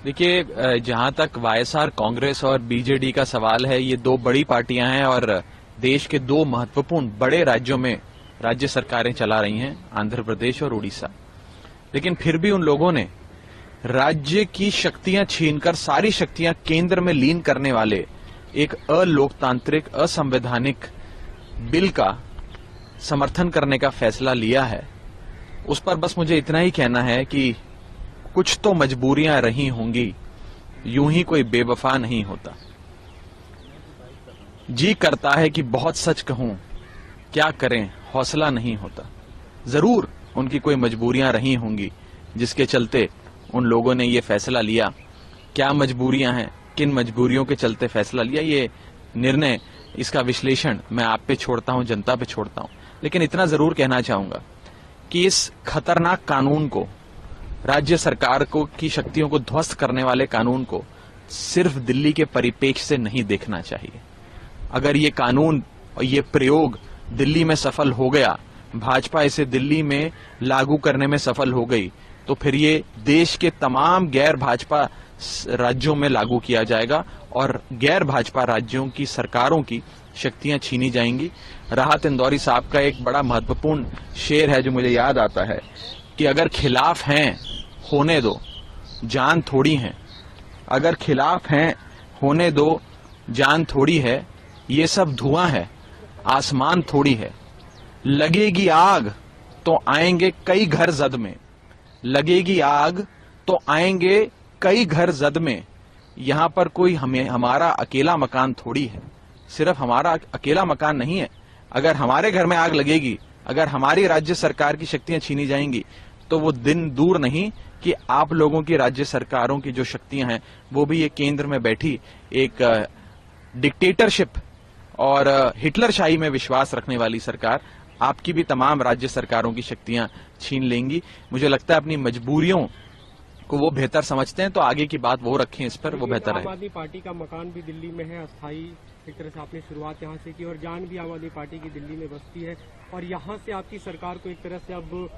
देखिए, जहां तक वाईएसआर कांग्रेस और बीजेडी का सवाल है, ये दो बड़ी पार्टियां हैं और देश के दो महत्वपूर्ण बड़े राज्यों में राज्य सरकारें चला रही हैं, आंध्र प्रदेश और उड़ीसा। लेकिन फिर भी उन लोगों ने राज्य की शक्तियां छीनकर सारी शक्तियां केंद्र में लीन करने वाले एक अलोकतांत्रिक, असंवैधानिक बिल का समर्थन करने का फैसला लिया है। उस पर बस मुझे इतना ही कहना है कि कुछ तो मजबूरियां रही होंगी, यूं ही कोई बेवफा नहीं होता। जी करता है कि बहुत सच कहूं, क्या करें हौसला नहीं होता। जरूर उनकी कोई मजबूरियां रही होंगी जिसके चलते उन लोगों ने ये फैसला लिया। क्या मजबूरियां हैं, किन मजबूरियों के चलते फैसला लिया, ये निर्णय, इसका विश्लेषण मैं आप पे छोड़ता हूं, जनता पे छोड़ता हूं। लेकिन इतना जरूर कहना चाहूंगा कि इस खतरनाक कानून को, राज्य सरकार को की शक्तियों को ध्वस्त करने वाले कानून को सिर्फ दिल्ली के परिप्रेक्ष्य से नहीं देखना चाहिए। अगर ये कानून और ये प्रयोग दिल्ली में सफल हो गया, भाजपा इसे दिल्ली में लागू करने में सफल हो गई, तो फिर ये देश के तमाम गैर भाजपा राज्यों में लागू किया जाएगा और गैर भाजपा राज्यों की सरकारों की शक्तियां छीनी जाएंगी। राहत इंदौरी साहब का एक बड़ा महत्वपूर्ण शेर है जो मुझे याद आता है कि अगर खिलाफ हैं होने दो, जान थोड़ी है। अगर खिलाफ हैं होने दो, जान थोड़ी है। ये सब धुआं है, आसमान थोड़ी है। लगेगी आग तो आएंगे कई घर जद में। लगेगी आग तो आएंगे कई घर जद में। यहां पर कोई हमारा अकेला मकान थोड़ी है। सिर्फ हमारा अकेला मकान नहीं है। अगर हमारे घर में आग लगेगी, अगर हमारी राज्य सरकार की शक्तियां छीनी जाएंगी, तो वो दिन दूर नहीं कि आप लोगों की राज्य सरकारों की जो शक्तियां हैं वो भी ये केंद्र में बैठी एक डिक्टेटरशिप और हिटलरशाही में विश्वास रखने वाली सरकार आपकी भी तमाम राज्य सरकारों की शक्तियां छीन लेंगी। मुझे लगता है अपनी मजबूरियों को वो बेहतर समझते हैं, तो आगे की बात वो रखें इस पर, वो बेहतर है। आम आदमी पार्टी का मकान भी दिल्ली में है, अस्थायी एक तरह से आपने शुरुआत यहाँ से की और जान भी आम आदमी पार्टी की दिल्ली में बसती है और यहाँ से आपकी सरकार को एक तरह से अब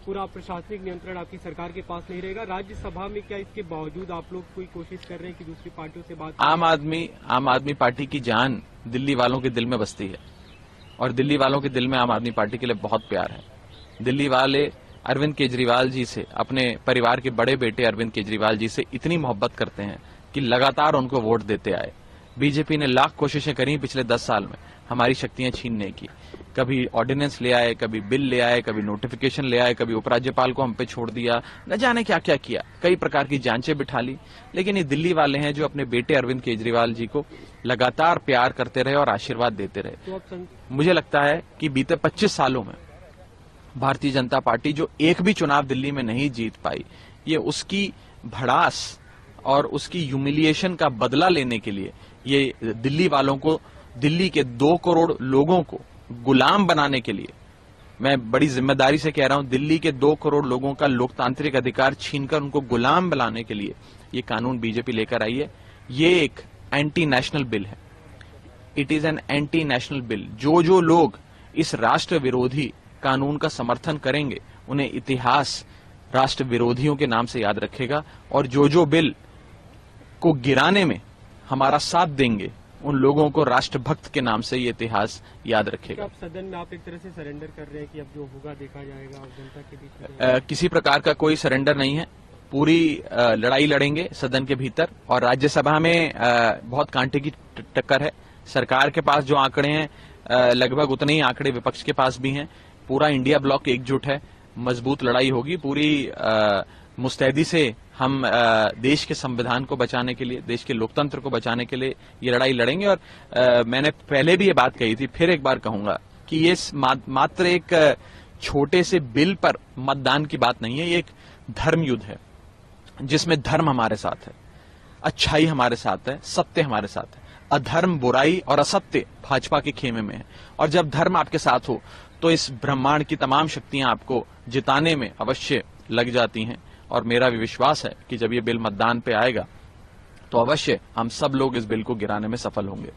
पूरा प्रशासनिक नियंत्रण आपकी सरकार के पास नहीं रहेगा। राज्यसभा में क्या इसके बावजूद आप लोग कोई कोशिश कर रहे हैं कि दूसरी पार्टियों से बात? आम आदमी पार्टी की जान दिल्ली वालों के दिल में बसती है और दिल्ली वालों के दिल में आम आदमी पार्टी के लिए बहुत प्यार है। दिल्ली वाले अरविंद केजरीवाल जी से, अपने परिवार के बड़े बेटे अरविंद केजरीवाल जी से इतनी मोहब्बत करते हैं कि लगातार उनको वोट देते आए। बीजेपी ने लाख कोशिशें करी पिछले 10 साल में हमारी शक्तियां छीनने की। कभी ऑर्डिनेंस ले आए, कभी बिल ले आए, कभी नोटिफिकेशन ले आए, कभी उपराज्यपाल को हम पे छोड़ दिया, न जाने क्या क्या किया, कई प्रकार की जांचें बिठा ली। लेकिन ये दिल्ली वाले हैं जो अपने बेटे अरविंद केजरीवाल जी को लगातार प्यार करते रहे और आशीर्वाद देते रहे। तो मुझे लगता है कि बीते 25 सालों में भारतीय जनता पार्टी जो एक भी चुनाव दिल्ली में नहीं जीत पाई, ये उसकी भड़ास और उसकी ह्यूमिलिएशन का बदला लेने के लिए ये दिल्ली वालों को, दिल्ली के 2 करोड़ लोगों को गुलाम बनाने के लिए, मैं बड़ी जिम्मेदारी से कह रहा हूं, दिल्ली के 2 करोड़ लोगों का लोकतांत्रिक अधिकार छीनकर उनको गुलाम बनाने के लिए ये कानून बीजेपी लेकर आई है। ये एक एंटी नेशनल बिल है। It is an anti national bill. जो लोग इस राष्ट्र विरोधी कानून का समर्थन करेंगे उन्हें इतिहास राष्ट्र विरोधियों के नाम से याद रखेगा और जो बिल को गिराने में हमारा साथ देंगे उन लोगों को राष्ट्रभक्त के नाम से ये इतिहास याद रखेगा। आप सदन में आप एक तरह से सरेंडर कर रहे हैं कि अब जो होगा देखा जाएगा और जनता के बीच किसी प्रकार का कोई सरेंडर नहीं है। पूरी लड़ाई लड़ेंगे सदन के भीतर और राज्यसभा में बहुत कांटे की टक्कर है। सरकार के पास जो आंकड़े हैं लगभग उतने ही आंकड़े विपक्ष के पास भी हैं। पूरा इंडिया ब्लॉक एकजुट है, मजबूत लड़ाई होगी। पूरी मुस्तैदी से हम देश के संविधान को बचाने के लिए, देश के लोकतंत्र को बचाने के लिए ये लड़ाई लड़ेंगे। और मैंने पहले भी ये बात कही थी, फिर एक बार कहूंगा कि ये मात्र एक छोटे से बिल पर मतदान की बात नहीं है। ये एक धर्म युद्ध है जिसमें धर्म हमारे साथ है, अच्छाई हमारे साथ है, सत्य हमारे साथ है। अधर्म, बुराई और असत्य भाजपा के खेमे में है। और जब धर्म आपके साथ हो तो इस ब्रह्मांड की तमाम शक्तियां आपको जिताने में अवश्य लग जाती हैं। और मेरा भी विश्वास है कि जब ये बिल मतदान पे आएगा तो अवश्य हम सब लोग इस बिल को गिराने में सफल होंगे।